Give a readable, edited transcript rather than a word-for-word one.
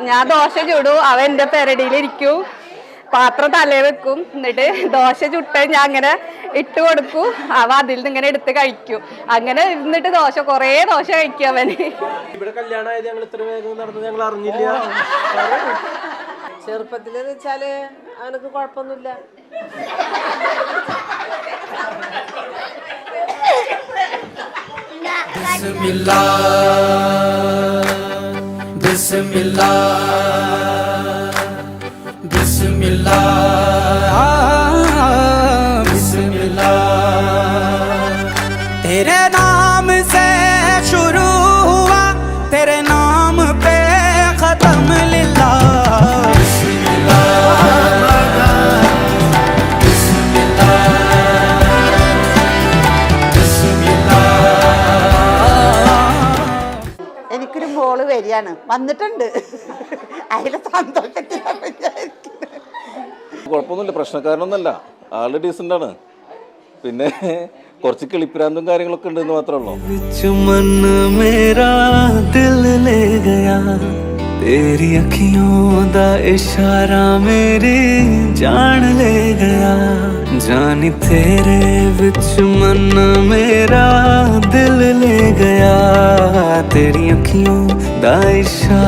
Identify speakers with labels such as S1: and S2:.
S1: ഞാൻ ദോശ ചുടും, അവൻ എൻ്റെ പെരടിയിലിരിക്കും, പാത്രം തലേ വെക്കും, എന്നിട്ട് ദോശ ചുട്ട് ഞാൻ അങ്ങനെ ഇട്ട് കൊടുക്കും, അവ അതിൽ നിന്ന് ഇങ്ങനെ എടുത്ത് കഴിക്കും. അങ്ങനെ ഇരുന്നിട്ട് കുറേ ദോശ കഴിക്കും അവന്.
S2: ചെറുപ്പത്തിലെന്ന് വെച്ചാല് അവനക്ക് കുഴപ്പമൊന്നുമില്ല.
S3: तेरे नाम से शुरू हुआ, तेरे नाम पे खत्म लिल्लाह।
S4: എനിക്കൊരു മോള് വരികയാണ്, വന്നിട്ടുണ്ട്. അതിലെ സന്തോഷത്തിലാണ്.
S5: കുഴപ്പമൊന്നുമില്ല, പ്രശ്നക്കാരനൊന്നുമല്ല, ആള് ഡീസൻ്റ് ആണ്. പിന്നെ കുറച്ച് കിളിപ്പിരാന്തും കാര്യങ്ങളൊക്കെ ഉണ്ടെന്ന് മാത്രമേ ഉള്ളൂ. तेरी अखियों दा इशारा मेरी जान ले गया, जानी तेरे विच मन मेरा दिल ले गया, तेरी अखियों दा इशारा